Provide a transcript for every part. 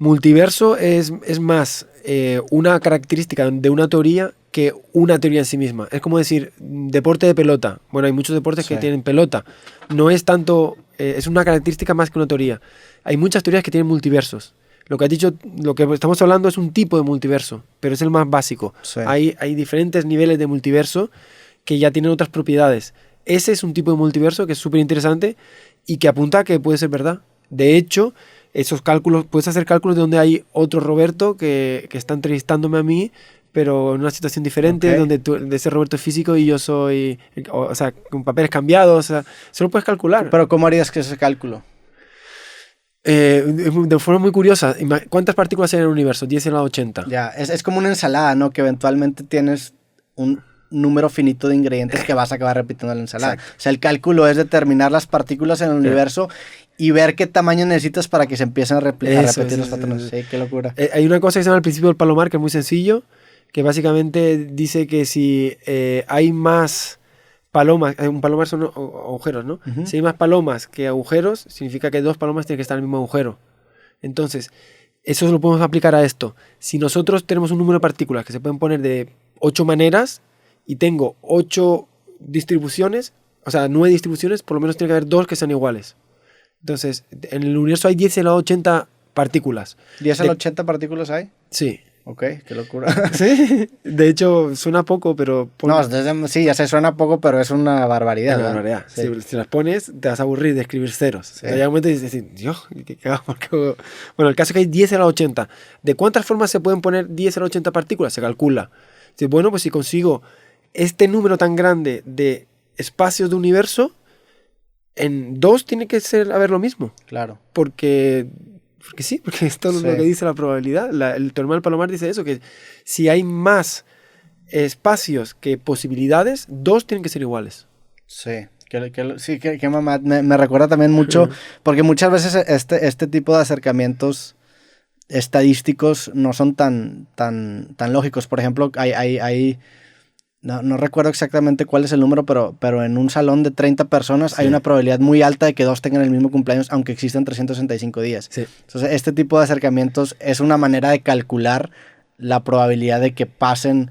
Multiverso es más una característica de una teoría que una teoría en sí misma. Es como decir, deporte de pelota. Bueno, hay muchos deportes que tienen pelota. No es tanto, es una característica más que una teoría. Hay muchas teorías que tienen multiversos. Lo que has dicho, lo que estamos hablando es un tipo de multiverso, pero es el más básico. Sí. Hay diferentes niveles de multiverso que ya tienen otras propiedades. Ese es un tipo de multiverso que es súper interesante y que apunta a que puede ser verdad. De hecho, esos cálculos, puedes hacer cálculos de donde hay otro Roberto que está entrevistándome a mí, pero en una situación diferente, donde de ese Roberto es físico y yo soy, o sea, con papeles cambiados, o sea, eso lo puedes calcular. Pero ¿cómo harías que ese cálculo? De forma muy curiosa, ¿cuántas partículas hay en el universo? 10 en la 80. Ya, es como una ensalada, ¿no? Que eventualmente tienes un número finito de ingredientes que vas a acabar repitiendo en la ensalada. Exacto. O sea, el cálculo es determinar las partículas en el universo y ver qué tamaño necesitas para que se empiecen a repetir los patrones. Sí, qué locura. Hay una cosa que se llama el principio del palomar, que es muy sencillo, que básicamente dice que si hay más palomas, un palomar son agujeros, ¿no? Uh-huh. Si hay más palomas que agujeros, significa que dos palomas tienen que estar en el mismo agujero. Entonces, eso lo podemos aplicar a esto. Si nosotros tenemos un número de partículas que se pueden poner de 8 maneras y tengo 8 distribuciones, o sea, 9 distribuciones, por lo menos tiene que haber 2 que sean iguales. Entonces, en el universo hay 10 en la 80 partículas. ¿10 a la 80 partículas hay? Sí. Ok, qué locura. Sí, de hecho suena poco, pero... No, sí, ya se suena poco, pero es una barbaridad. Es una barbaridad. Sí. Si las pones, te vas a aburrir de escribir ceros. Sí. Llega un momento y dices, Dios, ¿qué hago? Bueno, el caso es que hay 10 a la 80. ¿De cuántas formas se pueden poner 10 a la 80 partículas? Se calcula. Dices, bueno, pues si consigo este número tan grande de espacios de universo, en 2 tiene que haber lo mismo. Claro. Porque esto es lo que dice la probabilidad. El teorema del palomar dice eso, que si hay más espacios que posibilidades, 2 tienen que ser iguales. Sí, que mamá, me recuerda también mucho, porque muchas veces este tipo de acercamientos estadísticos no son tan lógicos. Por ejemplo, no recuerdo exactamente cuál es el número, pero en un salón de 30 personas hay una probabilidad muy alta de que 2 tengan el mismo cumpleaños, aunque existen 365 días. Sí. Entonces, este tipo de acercamientos es una manera de calcular la probabilidad de que pasen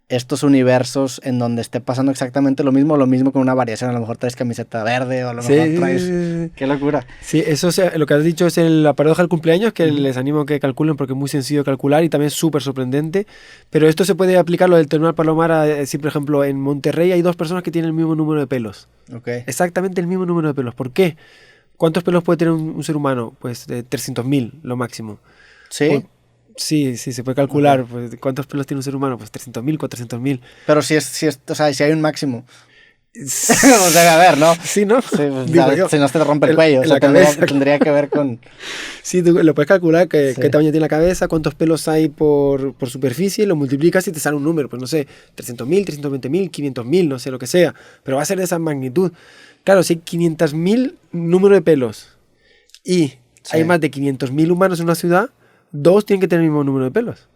estos universos en donde esté pasando exactamente lo mismo con una variación. A lo mejor traes camiseta verde o a lo mejor traes... ¡Qué locura! Sí, eso lo que has dicho es la paradoja del cumpleaños, que les animo a que calculen porque es muy sencillo de calcular y también súper sorprendente. Pero esto se puede aplicar, lo del teorema del palomar, a decir, por ejemplo, en Monterrey hay 2 personas que tienen el mismo número de pelos. Okay. Exactamente el mismo número de pelos. ¿Por qué? ¿Cuántos pelos puede tener un ser humano? Pues 300.000, lo máximo. ¿Sí? Sí, se puede calcular. Okay. Pues, ¿cuántos pelos tiene un ser humano? Pues 300.000, 400.000. Pero si hay un máximo. O sea, a ver, ¿no? Sí, ¿no? Sí, pues, si no te rompe el cuello. Tendría que ver con... Sí, tú lo puedes calcular, qué tamaño tiene la cabeza, cuántos pelos hay por superficie, lo multiplicas y te sale un número. Pues no sé, 300.000, 320.000, 500.000, no sé lo que sea. Pero va a ser de esa magnitud. Claro, si hay 500.000 número de pelos y hay más de 500.000 humanos en una ciudad, 2 tienen que tener el mismo número de pelos.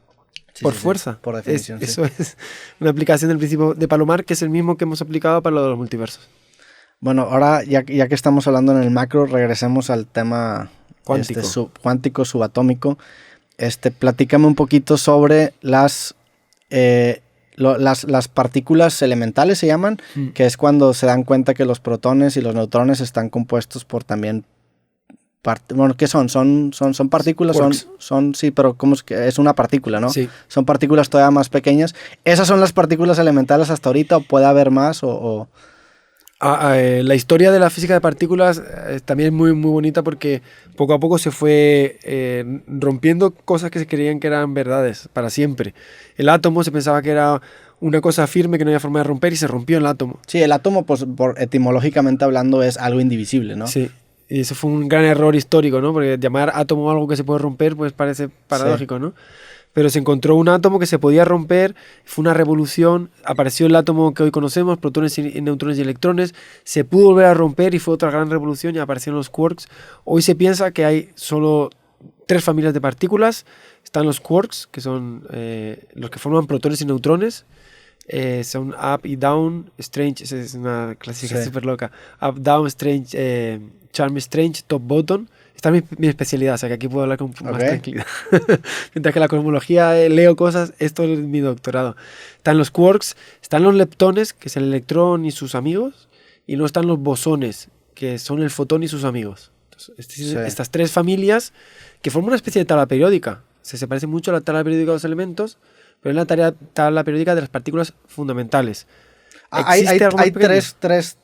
Por fuerza. Por definición. Eso es una aplicación del principio de Palomar, que es el mismo que hemos aplicado para lo de los multiversos. Bueno, ahora ya que estamos hablando en el macro, regresemos al tema cuántico, cuántico subatómico. Platícame un poquito sobre las partículas elementales, se llaman, que es cuando se dan cuenta que los protones y los neutrones están compuestos por también... Bueno, ¿qué son? ¿Son partículas? Sí, pero ¿cómo es una partícula, no? Sí. Son partículas todavía más pequeñas. ¿Esas son las partículas elementales hasta ahorita o puede haber más? La historia de la física de partículas también es muy, muy bonita porque poco a poco se fue rompiendo cosas que se creían que eran verdades para siempre. El átomo se pensaba que era una cosa firme que no había forma de romper y se rompió el átomo. Sí, el átomo, pues, etimológicamente hablando, es algo indivisible, ¿no? Sí. Y eso fue un gran error histórico, ¿no? Porque llamar átomo a algo que se puede romper, pues parece paradójico, ¿no? Pero se encontró un átomo que se podía romper, fue una revolución, apareció el átomo que hoy conocemos, protones, neutrones y electrones, se pudo volver a romper y fue otra gran revolución y aparecieron los quarks. Hoy se piensa que hay solo 3 familias de partículas. Están los quarks, que son los que forman protones y neutrones. Son up y down, strange, es una clasificación súper loca. Up, down, strange, charm, strange, top, bottom. Esta es mi especialidad, o sea que aquí puedo hablar con más Ok. tranquilidad. Mientras que la cosmología leo cosas, esto es mi doctorado. Están los quarks, están los leptones, que es el electrón y sus amigos, y luego están los bosones, que son el fotón y sus amigos. Entonces, Sí. estas tres familias que forman una especie de tabla periódica. Se parece mucho a la tabla periódica de los elementos, pero es la tabla periódica de las partículas fundamentales. Hay algo más pequeño?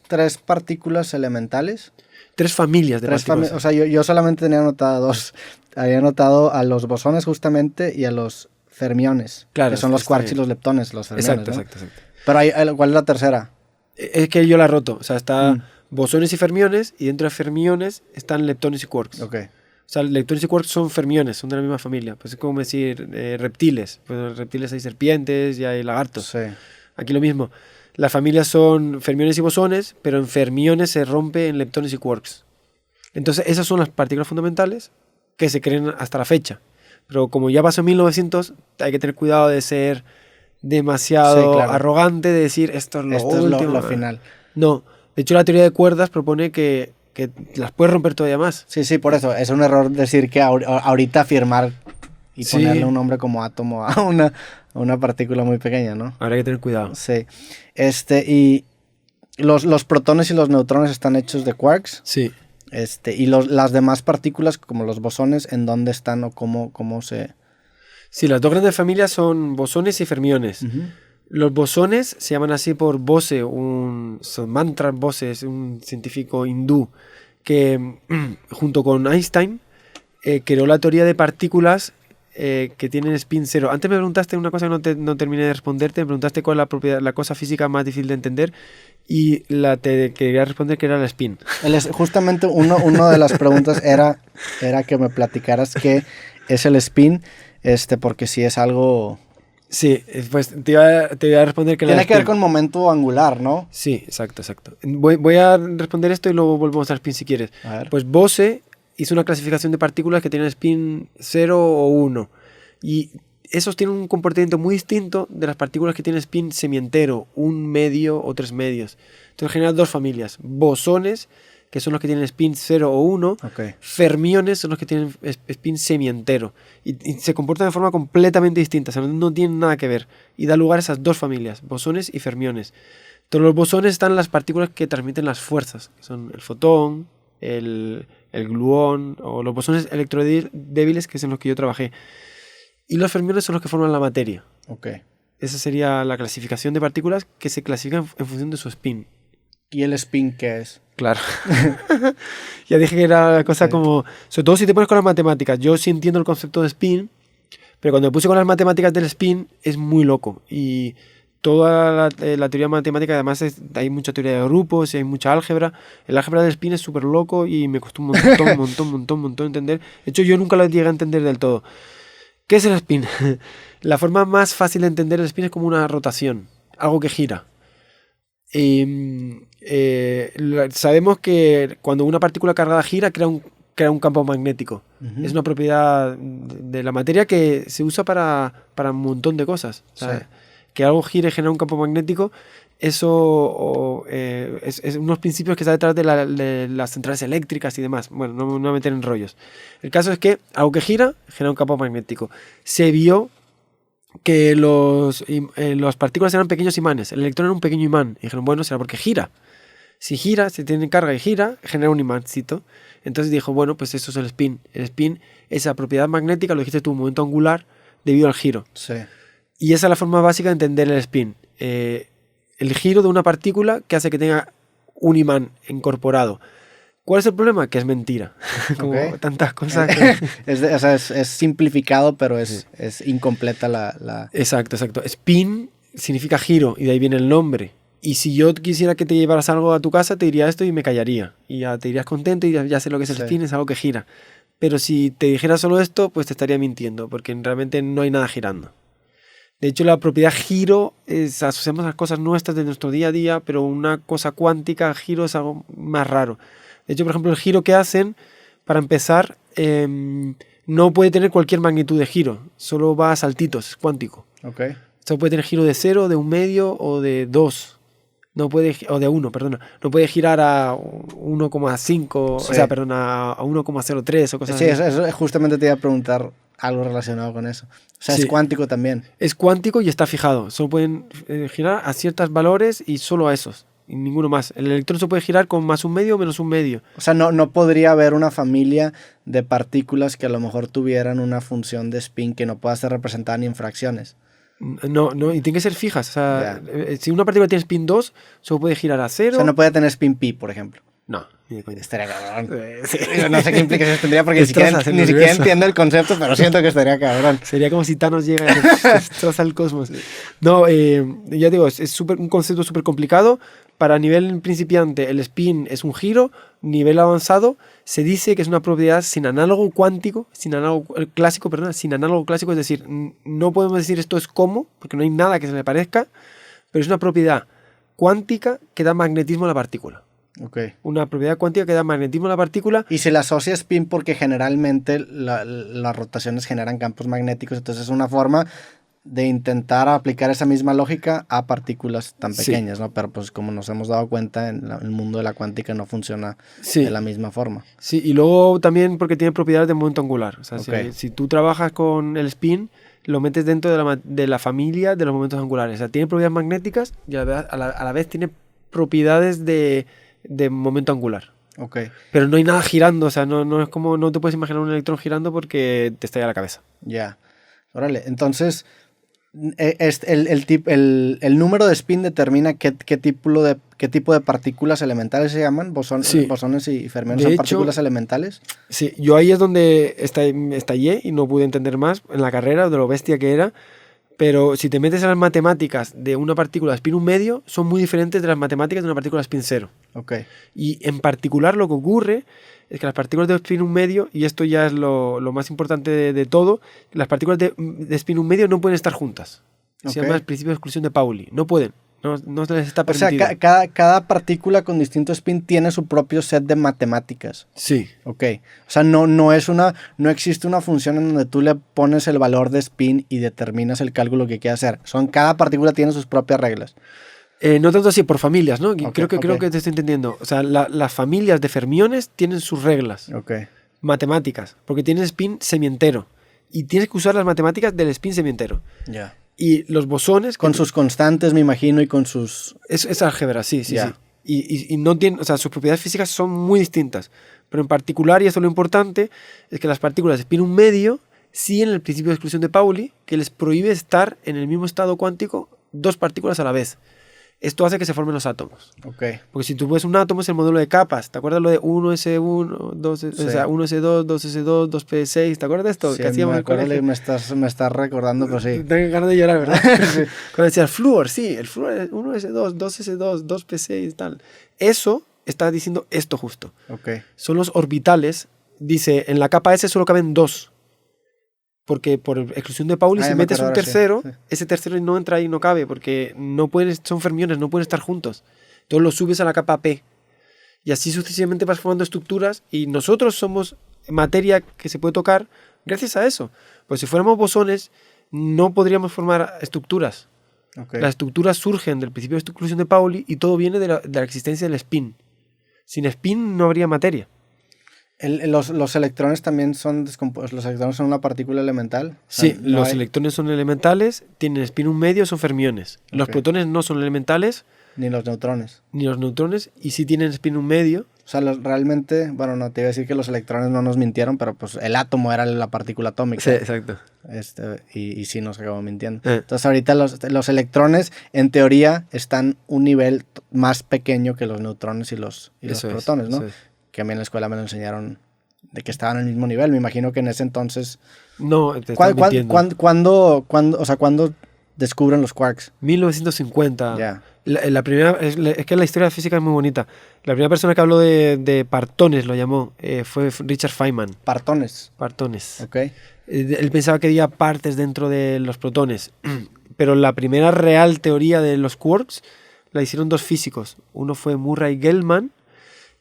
tres partículas elementales. Tres familias de partículas. O sea, yo solamente tenía anotado dos. Había anotado a los bosones justamente y a los fermiones. Claro, que son los está quarks y bien. los leptones, los fermiones. Exacto, ¿no? exacto. Pero ¿cuál es la tercera? Es que yo la he roto. O sea, está Mm. bosones y fermiones, y dentro de fermiones están leptones y quarks. Ok. O sea, leptones y quarks son fermiones, son de la misma familia. Pues es como decir reptiles. Pues en los reptiles hay serpientes y hay lagartos. Sí. Aquí lo mismo. Las familias son fermiones y bosones, pero en fermiones se rompe en leptones y quarks. Entonces, esas son las partículas fundamentales que se creen hasta la fecha. Pero como ya pasó en 1900, hay que tener cuidado de ser demasiado Sí, claro. arrogante, de decir esto es lo Esto último. es lo final. No, de hecho la teoría de cuerdas propone que las puedes romper todavía más. Sí, por eso. Es un error decir que ahorita afirmar y Sí. ponerle un nombre como átomo a una partícula muy pequeña, ¿no? Habrá que tener cuidado. Sí. Y los protones y los neutrones están hechos de quarks. Sí. Y las demás partículas, como los bosones, ¿en dónde están o cómo se...? Sí, las dos grandes familias son bosones y fermiones. Ujú. Los bosones se llaman así por Bose, Sumantra Bose, es un científico hindú que junto con Einstein creó la teoría de partículas que tienen spin cero. Antes me preguntaste una cosa que no terminé de responderte, me preguntaste cuál es la cosa física más difícil de entender, y te quería responder que era el spin. Justamente una de las preguntas era que me platicaras qué es el spin, porque si es algo... Sí, pues te iba a responder que Tiene que ver spin. con momento angular, ¿no? Sí, exacto. Voy a responder esto y luego volvemos al spin si quieres. A ver. Pues Bose hizo una clasificación de partículas que tienen spin 0 o 1. Y esos tienen un comportamiento muy distinto de las partículas que tienen spin semientero, 1 medio o 3 medios. Entonces generan dos familias. Bosones, que son los que tienen spin 0 o 1. Ok. Fermiones son los que tienen spin semientero. Y se comportan de forma completamente distinta. O sea, no tienen nada que ver. Y da lugar a esas dos familias, bosones y fermiones. Entonces los bosones están en las partículas que transmiten las fuerzas, que son el fotón, el gluón, o los bosones electrodébiles, que es en los que yo trabajé. Y los fermiones son los que forman la materia. Ok. Esa sería la clasificación de partículas que se clasifican en función de su spin. ¿Y el spin qué es? Claro. Ya dije que era una cosa Sí. como... Sobre todo si te pones con las matemáticas. Yo sí entiendo el concepto de spin, pero cuando me puse con las matemáticas del spin es muy loco. Y toda la teoría matemática, además hay mucha teoría de grupos y hay mucha álgebra. El álgebra del spin es súper loco y me costó un montón entender. De hecho, yo nunca lo llegué a entender del todo. ¿Qué es el spin? La forma más fácil de entender el spin es como una rotación, algo que gira. Sabemos que cuando una partícula cargada gira, crea un campo magnético. Ujú. Es una propiedad de la materia que se usa para un montón de cosas. O sea, Sí. que algo gire y genera un campo magnético, eso es unos principios que está detrás de las centrales eléctricas y demás. Bueno, no me voy a meter en rollos. El caso es que algo que gira genera un campo magnético. Se vio que las partículas eran pequeños imanes. El electrón era un pequeño imán. Y dijeron, bueno, será porque gira. Si gira, si tiene carga y gira, genera un imancito. Entonces dijo, bueno, pues eso es el spin. El spin es esa propiedad magnética, lo dijiste tú, un momento angular debido al giro. Sí. Y esa es la forma básica de entender el spin. El giro de una partícula que hace que tenga un imán incorporado. ¿Cuál es el problema? Que es mentira. Como Ok. tantas cosas. Que... es simplificado, pero es incompleta la... Exacto. Spin significa giro y de ahí viene el nombre. Y si yo quisiera que te llevaras algo a tu casa, te diría esto y me callaría. Y ya te irías contento y ya sé lo que es el Sí. spin, es algo que gira. Pero si te dijera solo esto, pues te estaría mintiendo, porque realmente no hay nada girando. De hecho, la propiedad giro asociamos a las cosas nuestras de nuestro día a día, pero una cosa cuántica, giro, es algo más raro. De hecho, por ejemplo, el giro que hacen, para empezar, no puede tener cualquier magnitud de giro, solo va a saltitos, es cuántico. Ok. O sea, puede tener giro de 0, de 1 medio o de 2. o de 1, perdona, no puede girar a 1,5, Sí. o sea, perdona, a 1,03 o cosas Sí, así. eso justamente te iba a preguntar algo relacionado con eso. O sea, Sí. es cuántico también. Es cuántico y está fijado. Solo pueden girar a ciertos valores y solo a esos. Y ninguno más. El electrón se puede girar con más un medio o menos un medio. O sea, no podría haber una familia de partículas que a lo mejor tuvieran una función de spin que no pueda ser representada ni en fracciones. No, y tiene que ser fijas. O sea, Ya. si una partícula tiene spin 2, solo puede girar a 0. O sea, no puede tener spin pi, por ejemplo. No, ni de coña. Estaría cabrón. Sí. Yo no sé qué implicaciones tendría porque Destrozas el ni siquiera universo. entiendo el concepto, pero siento que estaría cabrón. Sería como si Thanos llega y destroza el cosmos. No, ya digo, es un concepto súper complicado. Para nivel principiante, el spin es un giro. Nivel avanzado, se dice que es una propiedad sin análogo cuántico, sin análogo clásico, es decir, no podemos decir esto es como, porque no hay nada que se le parezca, pero es una propiedad cuántica que da magnetismo a la partícula. Okay. Una propiedad cuántica que da magnetismo a la partícula. Y se le asocia spin porque generalmente las rotaciones generan campos magnéticos, entonces es una forma de intentar aplicar esa misma lógica a partículas tan pequeñas, ¿no? Pero pues como nos hemos dado cuenta, en el mundo de la cuántica no funciona de la misma forma. Sí, y luego también porque tiene propiedades de momento angular. O sea, Okay. si tú trabajas con el spin, lo metes dentro de la familia de los momentos angulares. O sea, tiene propiedades magnéticas y a la vez tiene propiedades de momento angular. Okay. Pero no hay nada girando, o sea, no es como, no te puedes imaginar un electrón girando porque te estalla la cabeza. Ya. Órale, entonces el número de spin determina qué tipo de partículas elementales se llaman, Sí. bosones y fermiones De son hecho, partículas elementales. Sí, yo ahí es donde estallé y no pude entender más en la carrera de lo bestia que era. Pero si te metes a las matemáticas de una partícula de spin 1 medio, son muy diferentes de las matemáticas de una partícula de spin 0. Okay. Y en particular lo que ocurre es que las partículas de spin 1 medio, y esto ya es lo más importante de todo, las partículas de spin 1 medio no pueden estar juntas. Se llama el principio de exclusión de Pauli. No pueden. No se les está permitido. O sea, cada partícula con distinto spin tiene su propio set de matemáticas. Sí. Ok. O sea, no existe una función en donde tú le pones el valor de spin y determinas el cálculo que quieres hacer. Cada partícula tiene sus propias reglas. No tanto así, por familias, ¿no? Okay, Creo que te estoy entendiendo. O sea, las familias de fermiones tienen sus reglas. Ok. Matemáticas, porque tienen spin semientero. Y tienes que usar las matemáticas del spin semientero. Ya. Y los bosones... Con sus constantes, me imagino, y con sus... Es álgebra, sí. Ya. Y no tienen, o sea, sus propiedades físicas son muy distintas. Pero en particular, y esto es lo importante, es que las partículas de spin 1 medio siguen el principio de exclusión de Pauli, que les prohíbe estar en el mismo estado cuántico dos partículas a la vez. Esto hace que se formen los átomos. Ok. Porque si tú ves un átomo es el modelo de capas. ¿Te acuerdas lo de 1s1, 2, Sí. o sea, 1s2, 2s2, 2p6? ¿Te acuerdas de esto? Sí, que hacíamos me en el acuerdo, colegio? me estás recordando, pero sí. Tengo ganas de llorar, ¿verdad? Sí. Cuando decía el flúor, sí, el flúor es 1s2, 2s2, 2p6, tal. Eso está diciendo esto justo. Ok. Son los orbitales. Dice, en la capa S solo caben dos. Porque por exclusión de Pauli, si ya me metes acuerdo un ahora, sí, tercero, sí. ese tercero no entra ahí, no cabe, porque no pueden, son fermiones, no pueden estar juntos. Entonces lo subes a la capa P. Y así sucesivamente vas formando estructuras y nosotros somos materia que se puede tocar gracias a eso. Pues si fuéramos bosones, no podríamos formar estructuras. Okay. Las estructuras surgen del principio de exclusión de Pauli y todo viene de la existencia del spin. Sin spin no habría materia. Los electrones también son descompuestos. Los electrones son una partícula elemental. Sí, no los hay- electrones son elementales, tienen spin un medio, son fermiones. Los Ok. protones no son elementales, Ni los neutrones. ni los neutrones, y sí tienen spin un medio. O sea, realmente, bueno, no te iba a decir que los electrones no nos mintieron, pero pues el átomo era la partícula atómica. exacto. Y sí nos acabó mintiendo. Eh. Entonces ahorita los electrones, en teoría, están un nivel más pequeño que los neutrones y los Eso es, protones, ¿no? eso es. Que a mí en la escuela me lo enseñaron de que estaban al mismo nivel. Me imagino que en ese entonces... No, te estás mintiendo. ¿Cuándo descubren los quarks? 1950. Ya. La primera, es que la historia de física es muy bonita. La primera persona que habló de partones, lo llamó, fue Richard Feynman. Partones. Partones. Ok. Él pensaba que había partes dentro de los protones. Pero la primera real teoría de los quarks la hicieron dos físicos. Uno fue Murray Gell-Mann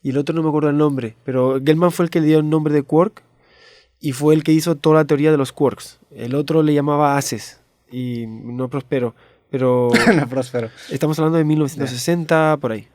y el otro no me acuerdo el nombre. Pero Gell-Mann fue el que le dio el nombre de quark y fue el que hizo toda la teoría de los quarks. El otro le llamaba ACES y no prosperó. pero No próspero. estamos hablando de 1960, por ahí.